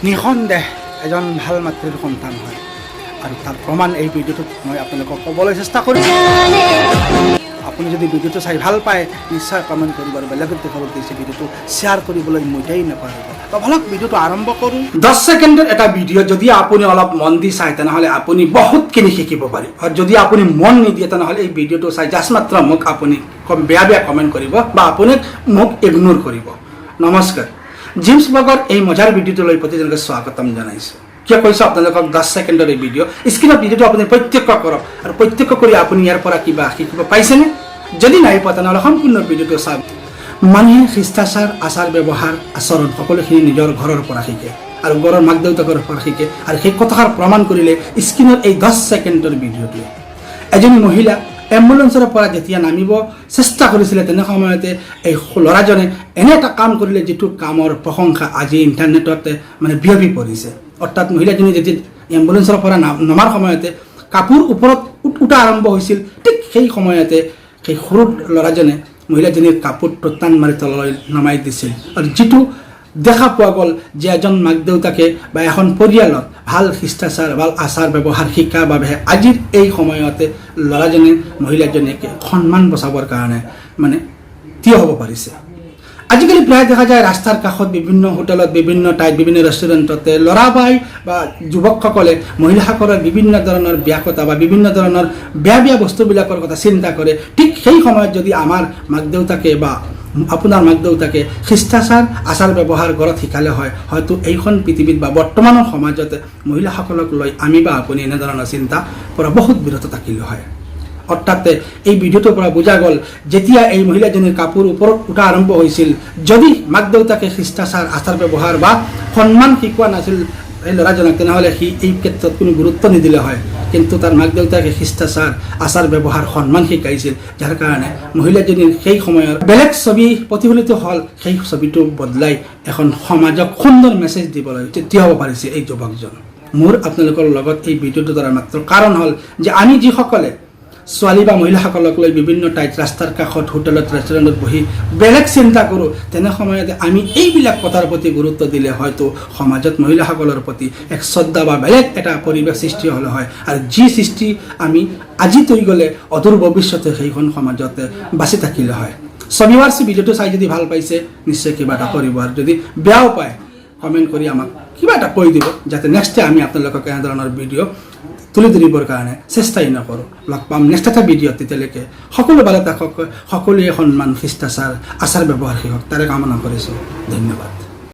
নিঃসন্দেহ এজন ভাল মাতৃৰ সন্তান হয় আৰু তাৰ প্ৰমাণ এই ভিডিঅ'টোত মই আপোনালোকক ক'বলৈ চেষ্টা কৰিম। আপুনি যদি ভিডিঅ'টো চাই ভাল পায় নিশ্চয় কমেণ্ট কৰিব আৰু বেলেগত দেখাবলৈ দিছে ভিডিঅ'টো শ্বেয়াৰ কৰিবলৈ মোটেই নাপাহৰিব। তো ভালক ভিডিঅ'টো আৰম্ভ কৰোঁ। 10 ছেকেণ্ডৰ এটা ভিডিঅ' যদি আপুনি অলপ মন দি চায় তেনেহ'লে আপুনি বহুতখিনি শিকিব পাৰিব। আৰু যদি আপুনি মন নিদিয়ে তেনেহ'লে এই ভিডিঅ'টো চাই জাষ্ট মাত্ৰ মোক আপুনি বেয়া বেয়া কমেণ্ট কৰিব বা আপুনি মোক ইগনোৰ কৰিব। নমস্কাৰ, জিমছ ব্লগৰ এই মজাৰ ভিডিঅ'টোলৈ প্ৰতিজনকে স্বাগতম জনাইছোঁ। কিয় কৈছোঁ আপোনালোকক 10 ছেকেণ্ডৰ এই ভিডিঅ' স্ক্ৰীণত ভিডিঅ'টো আপুনি প্ৰত্যক্ষ কৰক আৰু প্ৰত্যক্ষ কৰি আপুনি ইয়াৰ পৰা কিবা শিকিব পাইছেনে? যদি নাই পোৱা তেনেহ'লে সম্পূৰ্ণ ভিডিঅ'টো চাওক। মানুহে শিষ্টাচাৰ, আচাৰ ব্যৱহাৰ, আচৰণ সকলোখিনি নিজৰ ঘৰৰ পৰা শিকে আৰু ঘৰৰ মাক দেউতাকৰ পৰা শিকে আৰু সেই কথাষাৰ প্ৰমাণ কৰিলে স্ক্ৰীণত এই 10 ছেকেণ্ডৰ ভিডিঅ'টোৱে। এজনী মহিলা এম্বুলেন্সৰ পৰা যেতিয়া নামিব চেষ্টা কৰিছিলে তেনে সময়তে এই ল'ৰাজনে এনে এটা কাম কৰিলে যিটো কামৰ প্ৰশংসা আজি ইণ্টাৰনেটতে বিয়পি পৰিছে। অৰ্থাৎ মহিলাজনী যেতিয়া এম্বুলেন্সৰ পৰা নমাৰ সময়তে কাপোৰ ওপৰত উঠা আৰম্ভ হৈছিল, ঠিক সেই সময়তে সেই সৰু ল'ৰাজনে মহিলাজনীৰ কাপোৰটো টান মাৰি তললৈ নমাই দিছিল। আৰু যিটো দেখা পোৱা গ'ল যে এজন মাক দেউতাকে বা এখন পৰিয়ালত ভাল শিষ্টাচাৰ, ভাল আচাৰ ব্যৱহাৰ শিকাৰ বাবেহে আজিৰ এই সময়তে ল'ৰাজনে মহিলাজনীকে সন্মান বচাবৰ কাৰণে থিয় হ'ব পাৰিছে। আজিকালি প্ৰায় দেখা যায় ৰাস্তাৰ কাষত বিভিন্ন হোটেলত, বিভিন্ন ঠাইত, বিভিন্ন ৰেষ্টুৰেণ্টতে ল'ৰা বা যুৱকসকলে মহিলাসকলৰ বিভিন্ন ধৰণৰ ব্যাকতা বা বিভিন্ন ধৰণৰ বেয়া বেয়া বস্তুবিলাকৰ কথা চিন্তা কৰে। ঠিক সেই সময়ত যদি আমাৰ মাক দেউতাকে বা আপোনাৰ মাক দেউতাকে শিষ্টাচাৰ, আচাৰ ব্যৱহাৰ ঘৰত শিকালে হয়, হয়তো এইখন পৃথিৱীত বা বৰ্তমানৰ সমাজতে মহিলাসকলক লৈ আমি বা আপুনি এনেধৰণৰ চিন্তা পৰা বহুত বিৰত থাকিলোঁ হয়। অৰ্থাৎ এই ভিডিঅ'টোৰ পৰা বুজা গ'ল যেতিয়া এই মহিলাজনীৰ কাপোৰ ওপৰত উঠা আৰম্ভ হৈছিল, যদি মাক দেউতাকে শিষ্টাচাৰ, আচাৰ ব্যৱহাৰ বা সন্মান শিকোৱা নাছিল এই ল'ৰাজনক তেনেহ'লে সি এই ক্ষেত্ৰত কোনো গুৰুত্ব নিদিলে হয়। কিন্তু তাৰ মাক দেউতাকে শিষ্টাচাৰ, আচাৰ ব্যৱহাৰ, সন্মান শিকাইছিল, যাৰ কাৰণে মহিলাজনীৰ সেই সময়ৰ বেলেগ ছবি প্ৰতিফলিত হ'ল। সেই ছবিটো বদলাই এখন সমাজক সুন্দৰ মেছেজ দিবলৈ থিয় হ'ব পাৰিছে এই যুৱকজন। মোৰ আপোনালোকৰ লগত এই ভিডিঅ'টো দ্বাৰা মাত্ৰ কাৰণ হ'ল যে আমি যিসকলে ছোৱালী বা মহিলাসকলক লৈ বিভিন্ন ঠাইত ৰাস্তাৰ কাষত, হোটেলত, ৰেষ্টুৰেণ্টত বহি বেলেগ চিন্তা কৰোঁ, তেনে সময়তে আমি এইবিলাক কথাৰ প্ৰতি গুৰুত্ব দিলে হয়তো সমাজত মহিলাসকলৰ প্ৰতি এক শ্ৰদ্ধা বা বেলেগ এটা পৰিৱেশ সৃষ্টি হ'লে হয়। আৰু যি সৃষ্টি আমি আজি তৈ গ'লে অদূৰ ভৱিষ্যতে সেইখন সমাজতে বাচি থাকিলে হয়। ভিউৱাৰ্ছ, ভিডিঅ'টো চাই যদি ভাল পাইছে নিশ্চয় কিবা এটা কৰিব, আৰু যদি বেয়াও পায় কমেণ্ট কৰি আমাক কিবা এটা কৈ দিব, যাতে নেক্সট আমি আপোনালোকক এনেধৰণৰ ভিডিঅ' তুলি ধৰিবৰ কাৰণে চেষ্টাই নকৰোঁ। লগ পাম নেক্সট এটা ভিডিঅ'ত। তেতিয়ালৈকে সকলো ভালে থাকক, সকলোৱে সন্মান, শিষ্টাচাৰ, আচাৰ ব্যৱহাৰ শিকক, তাৰে কামনা কৰিছোঁ। ধন্যবাদ।